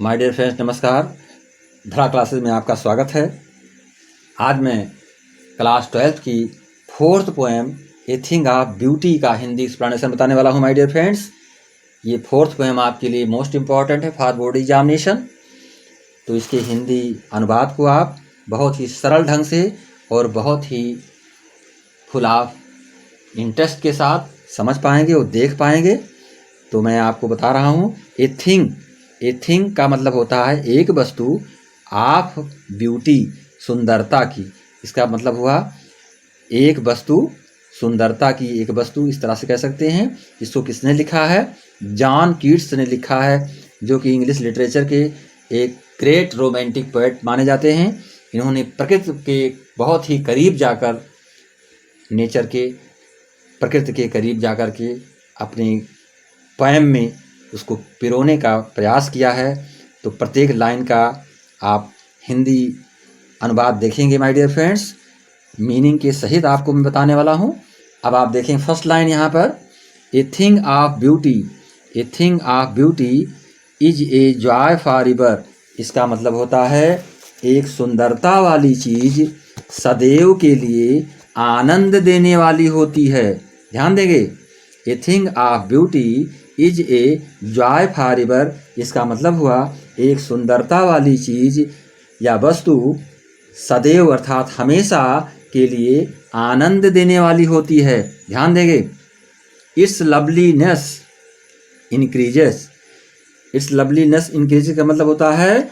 My dear friends, नमस्कार। धरा classes में आपका स्वागत है। आज मैं क्लास 12th की 4th poem a thing of beauty का हिंदी एक्सप्लेनेशन बताने वाला हूं। माय डियर फ्रेंड्स, ये 4th पोएम आपके लिए मोस्ट इम्पॉर्टेंट है फॉर बोर्ड एग्जामिनेशन। तो इसके हिंदी अनुवाद को आप बहुत ही सरल ढंग से और बहुत ही फुल ऑफ इंटरेस्ट के साथ समझ पाएंगे और देख पाएंगे। तो मैं आपको बता रहा हूँ, ए थिंग का मतलब होता है एक वस्तु, ऑफ ब्यूटी सुंदरता की। इसका मतलब हुआ एक वस्तु सुंदरता की, एक वस्तु इस तरह से कह सकते हैं। इसको किसने लिखा है? जॉन कीट्स ने लिखा है, जो कि इंग्लिश लिटरेचर के एक ग्रेट रोमांटिक पोएट माने जाते हैं। इन्होंने प्रकृति के बहुत ही करीब जाकर, नेचर के, प्रकृति के करीब जाकर के अपनी पोएम में उसको पिरोने का प्रयास किया है। तो प्रत्येक लाइन का आप हिंदी अनुवाद देखेंगे माय डियर फ्रेंड्स, मीनिंग के सहित आपको मैं बताने वाला हूँ। अब आप देखें फर्स्ट लाइन यहाँ पर, a thing of beauty, a thing of beauty is a joy for ever. इसका मतलब होता है एक सुंदरता वाली चीज़ सदैव के लिए आनंद देने वाली होती है। ध्यान देंगे, a thing of beauty is a joy for ever. इसका मतलब हुआ एक सुंदरता वाली चीज़ या वस्तु सदैव अर्थात हमेशा के लिए आनंद देने वाली होती है। ध्यान देंगे, it's loveliness increases. It's loveliness increases का मतलब होता है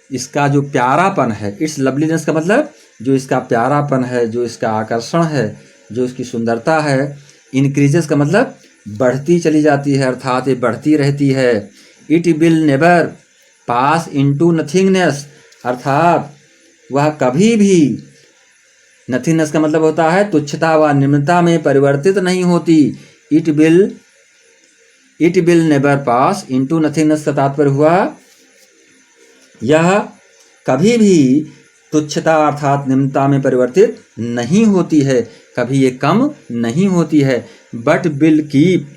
इसका जो प्यारापन है। इट्स लवलीनेस का मतलब जो इसका प्यारापन है, जो इसका आकर्षण है, जो इसकी सुंदरता है। इंक्रीजेस का मतलब बढ़ती चली जाती है, अर्थात ये बढ़ती रहती है। It will never pass into nothingness, अर्थात वह कभी भी, नथिंगनेस का मतलब होता है तुच्छता व निम्नता में परिवर्तित नहीं होती। It will never pass into nothingness का तात्पर्य हुआ यह कभी भी तुच्छता अर्थात निम्नता में परिवर्तित नहीं होती है, कभी ये कम नहीं होती है। But will keep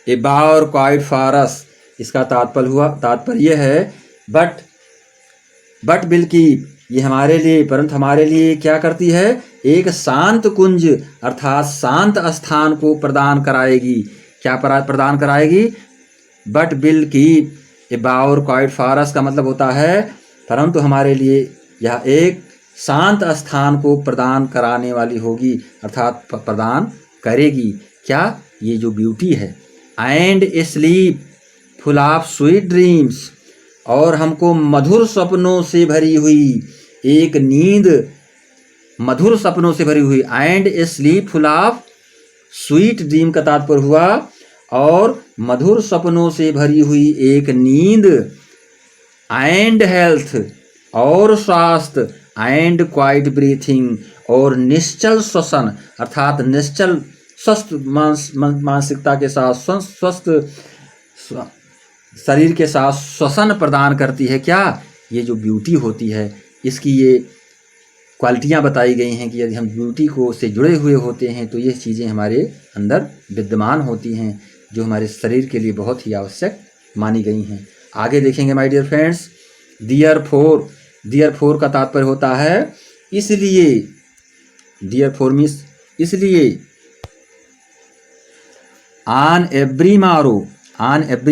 a bar quiet for us. इसका तात्पर्य है बट विल कीप, ये हमारे लिए, परंतु हमारे लिए क्या करती है? एक शांत कुंज अर्थात शांत स्थान को प्रदान कराएगी। क्या प्रदान कराएगी? But will keep a bar quiet for us का मतलब होता है परंतु हमारे लिए यह एक शांत स्थान को प्रदान कराने वाली होगी, अर्थात प्रदान करेगी। क्या? ये जो ब्यूटी है। And A sleep full of sweet dreams, और हमको मधुर सपनों से भरी हुई एक नींद, मधुर सपनों से भरी हुई। And A sleep full of sweet dream का तात्पर्य हुआ और मधुर सपनों से भरी हुई एक नींद। एंड हेल्थ, और स्वास्थ्य। एंड क्वाइट ब्रीथिंग, और निश्चल श्वसन अर्थात निश्चल स्वस्थ मानसिकता के साथ, स्वस्थ शरीर के साथ श्वसन प्रदान करती है। क्या? ये जो ब्यूटी होती है, इसकी ये क्वालिटियाँ बताई गई हैं कि यदि हम ब्यूटी को से जुड़े हुए होते हैं तो ये चीज़ें हमारे अंदर विद्यमान होती हैं, जो हमारे शरीर के लिए बहुत ही आवश्यक मानी गई हैं। आगे देखेंगे my dear friends, therefore का तात्पर्य होता है इसलिए। डियर फोर मीन्स इसलिए। ऑन एवरी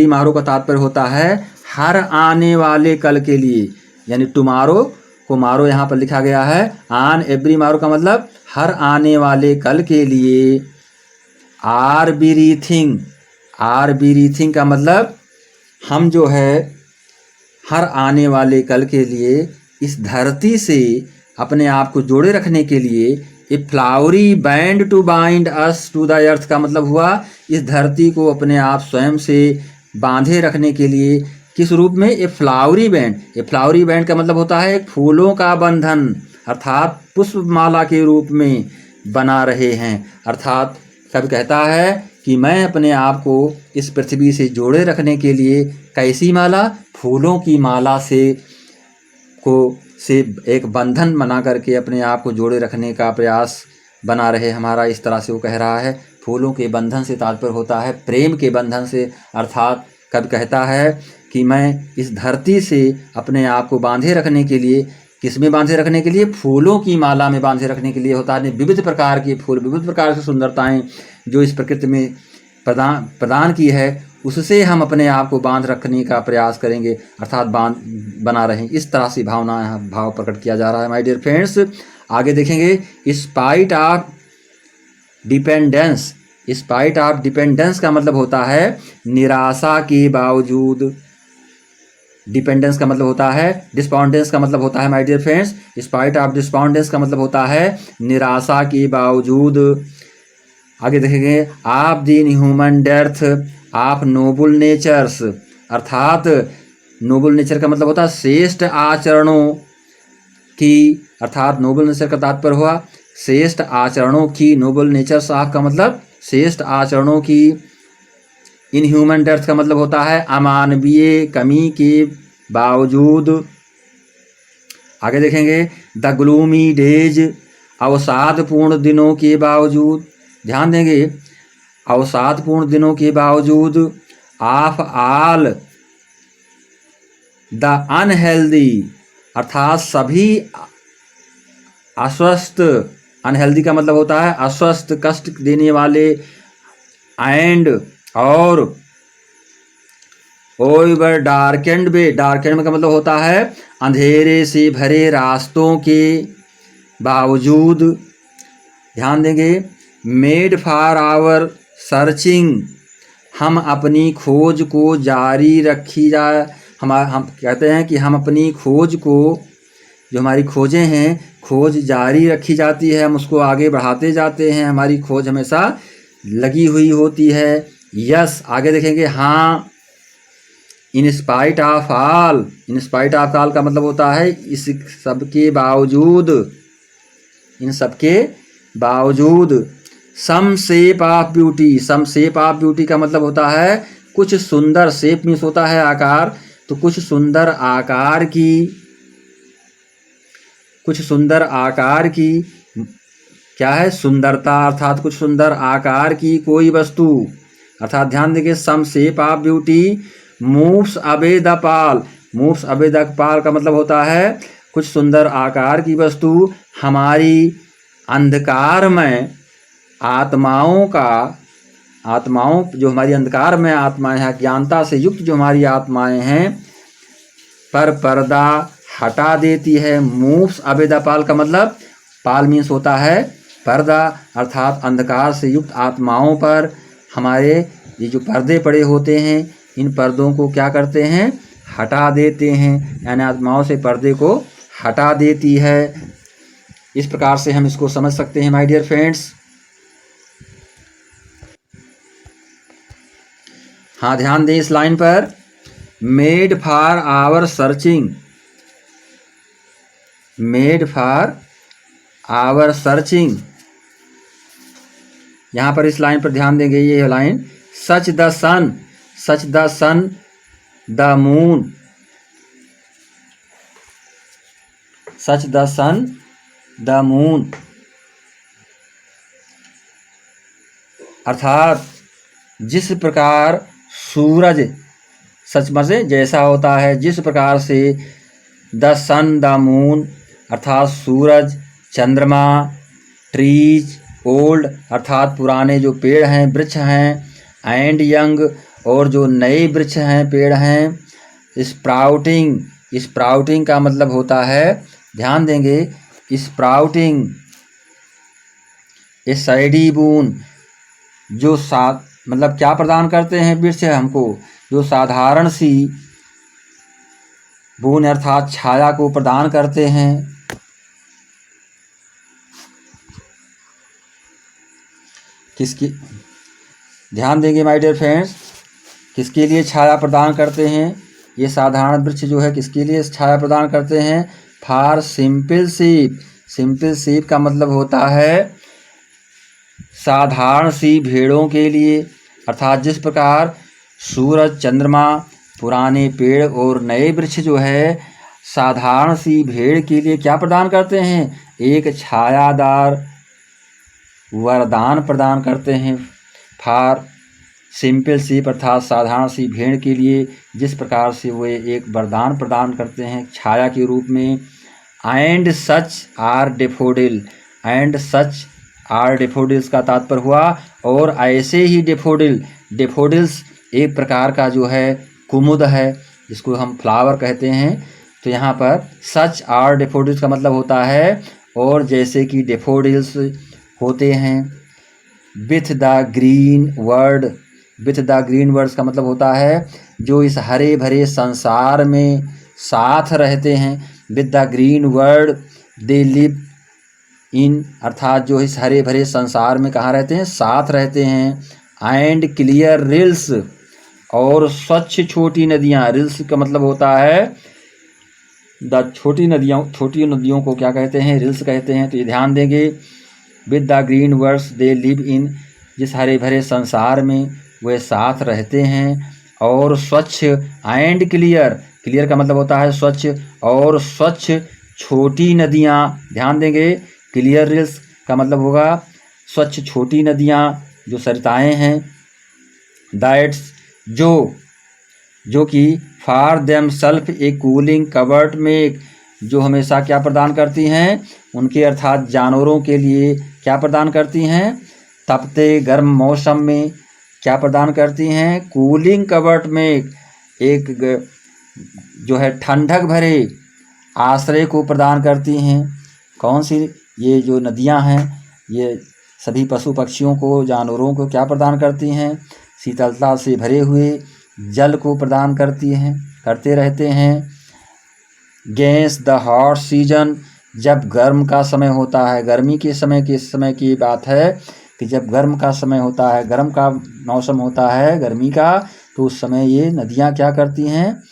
मारो का तात्पर्य होता है हर आने वाले कल के लिए, यानी टुमारो को मारो यहाँ पर लिखा गया है। ऑन एवरी मारो का मतलब हर आने वाले कल के लिए। आर बी रीथिंग का मतलब हम जो है हर आने वाले कल के लिए इस धरती से अपने आप को जोड़े रखने के लिए। A flowery band to bind us to the earth का मतलब हुआ इस धरती को अपने आप स्वयं से बांधे रखने के लिए। किस रूप में? ए फ्लावरी बैंड का मतलब होता है एक फूलों का बंधन, अर्थात पुष्पमाला के रूप में बना रहे हैं। अर्थात कवि कहता है कि मैं अपने आप को इस पृथ्वी से जोड़े रखने के लिए कैसी माला? फूलों की माला से एक बंधन बना करके अपने आप को जोड़े रखने का प्रयास बना रहे हमारा। इस तरह से वो कह रहा है फूलों के बंधन से तात्पर्य होता है प्रेम के बंधन से, अर्थात कवि कहता है कि मैं इस धरती से अपने आप को बांधे रखने के लिए, किस में बांधे रखने के लिए? फूलों की माला में बांधे रखने के लिए होता है। विविध प्रकार के फूल, विविध प्रकार की सुंदरताएं जो इस प्रकृति में प्रदान की है, उससे हम अपने आप को बांध रखने का प्रयास करेंगे, अर्थात बना रहें। इस तरह से भाव प्रकट किया जा रहा है माय डियर फ्रेंड्स। आगे देखेंगे spite of dependence. Spite of dependence का मतलब होता है निराशा के बावजूद। डिपेंडेंस का मतलब होता है, डिस्पॉन्डेंस का मतलब होता है my dear friends, spite of despondence का मतलब होता है निराशा के बावजूद। आगे देखेंगे of the human death of noble natures, अर्थात नोबल नेचर का मतलब होता है श्रेष्ठ आचरणों की, अर्थात नोबल नेचर का तात्पर्य हुआ श्रेष्ठ आचरणों की। नोबल नेचर्स ऑफ का मतलब श्रेष्ठ आचरणों की। इन ह्यूमन डेथ का मतलब होता है अमानवीय कमी के बावजूद। आगे देखेंगे द ग्लूमी डेज, अवसादपूर्ण दिनों के बावजूद। ध्यान देंगे अवसादपूर्ण दिनों के बावजूद। ऑफ ऑल द अनहेल्दी, अर्थात सभी अस्वस्थ, अनहेल्दी का मतलब होता है अस्वस्थ, कष्ट देने वाले, एंड और ओवर डार्केंड वे, डार्केंड का मतलब होता है अंधेरे से भरे रास्तों के बावजूद। ध्यान देंगे मेड फॉर आवर सर्चिंग, हम अपनी खोज को जारी रखी जाए। हम कहते हैं कि हम अपनी खोज को, जो हमारी खोजें हैं, खोज जारी रखी जाती है, हम उसको आगे बढ़ाते जाते हैं, हमारी खोज हमेशा लगी हुई होती है। यस, आगे देखेंगे हाँ in spite of all. In spite of all का मतलब होता है इस सब के बावजूद, इन सब के बावजूद। Some shape of beauty, some shape of beauty का मतलब होता है कुछ सुंदर, शेप मीन्स होता है आकार, तो कुछ सुंदर आकार की, कुछ सुंदर आकार की क्या है? सुंदरता, अर्थात कुछ सुंदर आकार की कोई वस्तु, अर्थात ध्यान देंगे some shape of beauty moves away the pall. Moves away the pall का मतलब होता है कुछ सुंदर आकार की वस्तु हमारी अंधकार में आत्माओं का, आत्माओं जो हमारी अंधकार में आत्माएं हैं, ज्ञानता से युक्त जो हमारी आत्माएं हैं, पर पर्दा हटा देती है। मूव्स अवे द पाल का मतलब, पाल मीन्स होता है पर्दा, अर्थात अंधकार से युक्त आत्माओं पर हमारे ये जो पर्दे पड़े होते हैं, इन पर्दों को क्या करते हैं? हटा देते हैं, यानी आत्माओं से पर्दे को हटा देती है। इस प्रकार से हम इसको समझ सकते हैं माय डियर फ्रेंड्स। हाँ, ध्यान दें इस लाइन पर, made for our searching, made for our searching. यहाँ पर इस लाइन पर ध्यान देंगे, ये line such the sun, such the sun the moon, such the sun the moon, अर्थात जिस प्रकार सूरज सच में जैसा होता है, जिस प्रकार से द सन द मून अर्थात सूरज, चंद्रमा, ट्रीज, ओल्ड अर्थात पुराने जो पेड़ हैं, वृक्ष हैं, एंड यंग और जो नए वृक्ष हैं, पेड़ हैं, स्प्राउटिंग, स्प्राउटिंग का मतलब होता है, ध्यान देंगे स्प्राउटिंग ए सैडी बून, जो मतलब क्या प्रदान करते हैं वृक्ष हमको? जो साधारण सी बून अर्थात छाया को प्रदान करते हैं। किसकी, ध्यान देंगे माय डियर फ्रेंड्स, किसके लिए छाया प्रदान करते हैं? ये साधारण वृक्ष जो है किसके लिए छाया प्रदान करते हैं? For simple sheep. Simple sheep का मतलब होता है साधारण सी भेड़ों के लिए, अर्थात जिस प्रकार सूरज, चंद्रमा, पुराने पेड़ और नए वृक्ष जो है साधारण सी भेड़ के लिए क्या प्रदान करते हैं? एक छायादार वरदान प्रदान करते हैं, फॉर सिंपल शीप अर्थात साधारण सी भेड़ के लिए जिस प्रकार से वे एक वरदान प्रदान करते हैं छाया के रूप में। And such are daffodil, and such are daffodils का तात्पर्य हुआ और ऐसे ही डेफोडिल, डेफोडिल्स एक प्रकार का जो है कुमुद है जिसको हम फ्लावर कहते हैं। तो यहाँ पर सच आर डेफोडिल्स का मतलब होता है और जैसे कि डेफोडिल्स होते हैं। With the green word, with the green words का मतलब होता है जो इस हरे भरे संसार में साथ रहते हैं। With the green word they live in, अर्थात जो इस हरे भरे संसार में कहाँ रहते हैं, साथ रहते हैं। एंड क्लियर रिल्स, और स्वच्छ छोटी नदियाँ, रिल्स का मतलब होता है द छोटी नदियों को क्या कहते हैं, रिल्स कहते हैं। तो ये ध्यान देंगे। With the green words they live in, जिस हरे भरे संसार में वे साथ रहते हैं। और स्वच्छ एंड क्लियर, क्लियर का मतलब होता है स्वच्छ, और स्वच्छ छोटी नदियाँ, ध्यान देंगे। क्लियर रिल्स का मतलब होगा स्वच्छ छोटी नदियाँ जो सरिताएँ हैं। दैट्स, जो कि for them self A cooling covert में, जो हमेशा क्या प्रदान करती हैं, उनके अर्थात जानवरों के लिए क्या प्रदान करती हैं, तपते गर्म मौसम में क्या प्रदान करती हैं, कूलिंग कवर्ट में एक जो है ठंडक भरे आश्रय को प्रदान करती हैं। कौन सी, ये जो नदियां हैं ये सभी पशु पक्षियों को, जानवरों को क्या प्रदान करती हैं, शीतलता से भरे हुए जल को प्रदान करती हैं, करते रहते हैं। गैस द हॉट सीजन, जब गर्म का समय होता है, गर्मी के समय की बात है कि जब गर्म का समय होता है, गर्म का मौसम होता है गर्मी का, तो उस समय ये नदियाँ क्या करती हैं,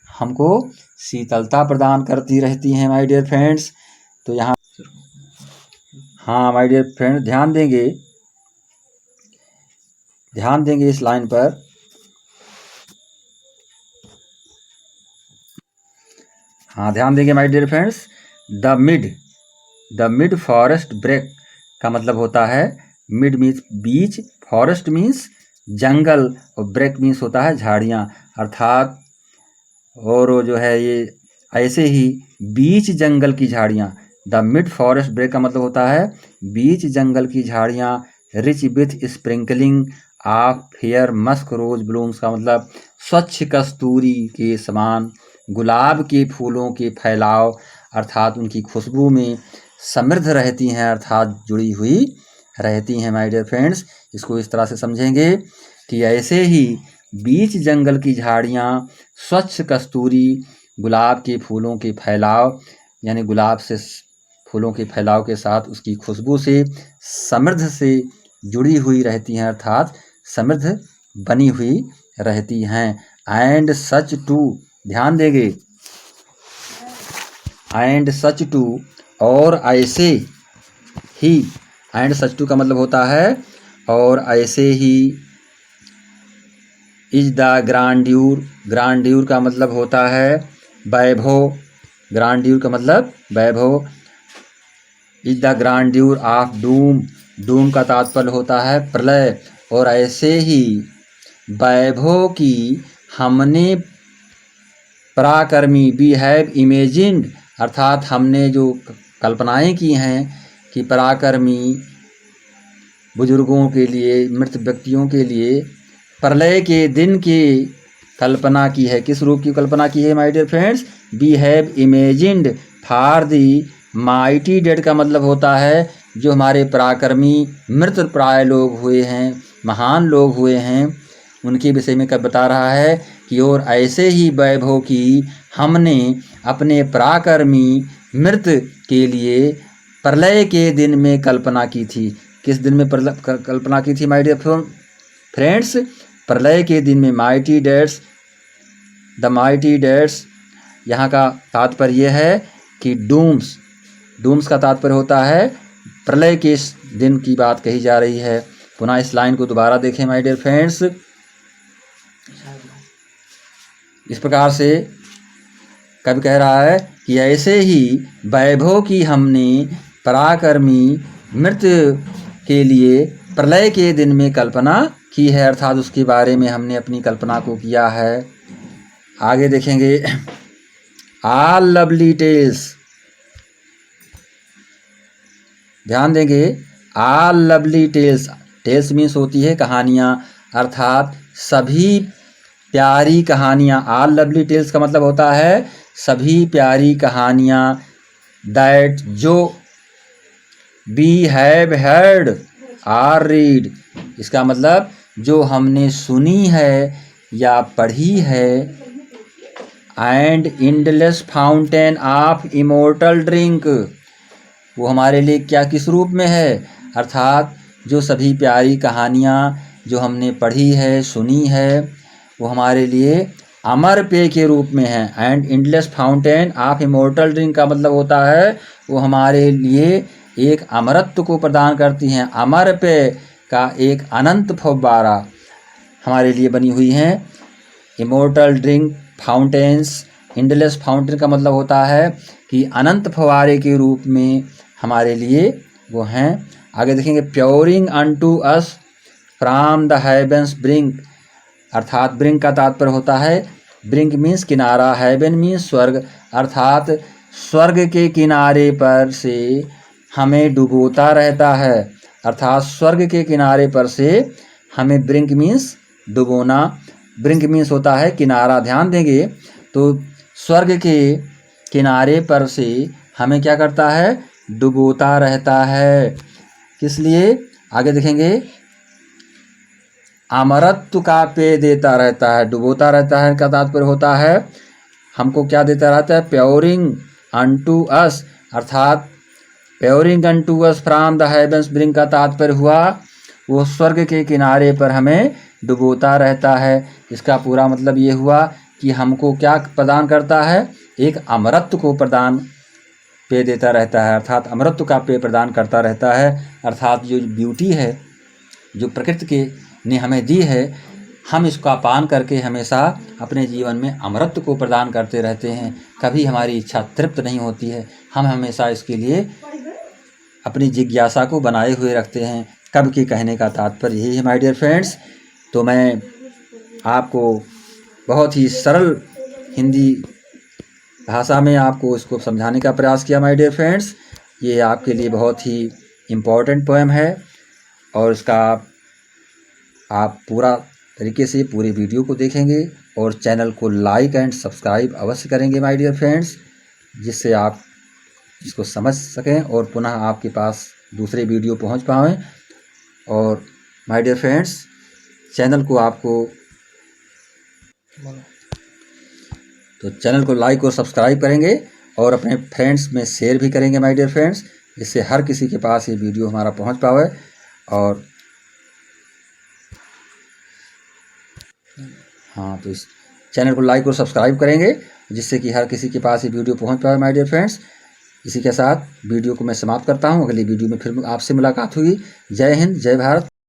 हमको शीतलता प्रदान करती रहती हैं माय डियर फ्रेंड्स। तो यहाँ हाँ माय डियर फ्रेंड ध्यान देंगे इस लाइन पर। हाँ ध्यान देंगे my dear friends. The mid forest break का मतलब होता है, मिड मीन्स बीच, फॉरेस्ट मीन्स जंगल, और ब्रेक मीन्स होता है झाड़ियाँ, अर्थात और जो है ये ऐसे ही बीच जंगल की झाड़ियाँ। द मिड फॉरेस्ट ब्रेक का मतलब होता है बीच जंगल की झाड़ियाँ। Rich with sprinkling of fair musk rose blooms का मतलब स्वच्छ कस्तूरी के समान गुलाब के फूलों के फैलाव, अर्थात उनकी खुशबू में समृद्ध रहती हैं, अर्थात जुड़ी हुई रहती हैं माय डियर फ्रेंड्स। इसको इस तरह से समझेंगे कि ऐसे ही बीच जंगल की झाड़ियाँ स्वच्छ कस्तूरी गुलाब के फूलों के फैलाव, यानी गुलाब से फूलों के फैलाव के साथ उसकी खुशबू से समृद्ध से जुड़ी हुई रहती हैं, अर्थात समृद्ध बनी हुई रहती हैं। एंड सच टू, ध्यान देंगे, एंड सच टू, और ऐसे ही, एंड सच टू का मतलब होता है और ऐसे ही। इज द ग्रांड्यूर, ग्रांड्यूर का मतलब होता है वैभव, ग्रांड्यूर का मतलब वैभव। Is the grandeur of doom, doom का तात्पर्य होता है प्रलय, और ऐसे ही वैभव की हमने पराक्रमी, वी हैव इमेजिन्ड, अर्थात हमने जो कल्पनाएं की हैं कि पराक्रमी बुजुर्गों के लिए, मृत व्यक्तियों के लिए प्रलय के दिन की कल्पना की है। किस रूप की कल्पना की है my dear friends, we have imagined for the mighty dead का मतलब होता है जो हमारे पराक्रमी मृत प्राय लोग हुए हैं, महान लोग हुए हैं, उनके विषय में कब बता रहा है कि और ऐसे ही वैभव की हमने अपने पराक्रमी मृत के लिए प्रलय के दिन में कल्पना की थी। किस दिन में कल्पना की थी माय डियर फ्रेंड्स, प्रलय के दिन में। माइटी डेड्स, द माइटी डेड्स, यहाँ का तात्पर्य यह है कि डूम्स, डूम्स का तात्पर्य होता है प्रलय के दिन की बात कही जा रही है। पुनः इस लाइन को दोबारा देखें माय डियर फ्रेंड्स। इस प्रकार से कवि कह रहा है कि ऐसे ही वैभव की हमने पराक्रमी मृत के लिए प्रलय के दिन में कल्पना की है, अर्थात उसके बारे में हमने अपनी कल्पना को किया है। आगे देखेंगे ऑल लवली टेल्स, ध्यान देंगे all lovely tales, tales means होती है कहानियाँ, अर्थात सभी प्यारी कहानियाँ। ऑल लवली टेल्स का मतलब होता है सभी प्यारी कहानियाँ, दैट जो we have heard or read, इसका मतलब जो हमने सुनी है या पढ़ी है। And endless fountain of immortal drink, वो हमारे लिए क्या किस रूप में है, अर्थात जो सभी प्यारी कहानियाँ जो हमने पढ़ी है सुनी है वो हमारे लिए अमर पेय के रूप में है। And endless fountain of immortal drink का मतलब होता है वो हमारे लिए एक अमरत्व को प्रदान करती हैं। अमर पेय का एक अनंत फव्वारा हमारे लिए बनी हुई हैं। Immortal drink fountains, endless fountain का मतलब होता है कि अनंत फव्वारे के रूप में हमारे लिए वो हैं। आगे देखेंगे pouring unto us from the heaven's brink, अर्थात ब्रिंक का तात्पर्य होता है, ब्रिंक मीन्स किनारा, हेवन मीन्स स्वर्ग, अर्थात स्वर्ग के किनारे पर से हमें डुबोता रहता है। अर्थात स्वर्ग के किनारे पर से हमें, ब्रिंक मीन्स डुबोना, ब्रिंक मीन्स होता है किनारा। ध्यान देंगे तो स्वर्ग के किनारे पर से हमें क्या करता है, डुबोता रहता है। किस लिए, आगे देखेंगे अमरत्व का पेय देता रहता है, डुबोता रहता है का तात्पर्य होता है हमको क्या देता रहता है, प्योरिंग अनटू अस, अर्थात pouring unto us from the heaven's brink का तात्पर्य हुआ वो स्वर्ग के किनारे पर हमें डुबोता रहता है। इसका पूरा मतलब ये हुआ कि हमको क्या प्रदान करता है, एक अमरत्व को प्रदान पेय देता रहता है, अर्थात अमरत्व का पेय प्रदान करता रहता है। अर्थात जो ब्यूटी है जो प्रकृति के ने हमें दी है, हम इसका पान करके हमेशा अपने जीवन में अमरत्व को प्रदान करते रहते हैं। कभी हमारी इच्छा तृप्त नहीं होती है, हम हमेशा इसके लिए अपनी जिज्ञासा को बनाए हुए रखते हैं। कब के कहने का तात्पर्य यही है माय डियर फ्रेंड्स। तो मैं आपको बहुत ही सरल हिंदी भाषा में आपको इसको समझाने का प्रयास किया माय डियर फ्रेंड्स। ये आपके लिए बहुत ही इम्पोर्टेंट पोएम है और इसका आप पूरा तरीके से पूरे वीडियो को देखेंगे और चैनल को लाइक एंड सब्सक्राइब अवश्य करेंगे माय डियर फ्रेंड्स, जिससे आप इसको समझ सकें और पुनः आपके पास दूसरे वीडियो पहुंच पाएँ। और माय डियर फ्रेंड्स चैनल को चैनल को लाइक और सब्सक्राइब करेंगे और अपने फ्रेंड्स में शेयर भी करेंगे माय डियर फ्रेंड्स, जिससे हर किसी के पास ये वीडियो हमारा पहुंच पाए। और हाँ, तो इस चैनल को लाइक और सब्सक्राइब करेंगे जिससे कि हर किसी के पास ये वीडियो पहुंच पाए माय डियर फ्रेंड्स। इसी के साथ वीडियो को मैं समाप्त करता हूं। अगली वीडियो में फिर आपसे मुलाकात होगी। जय हिंद, जय भारत।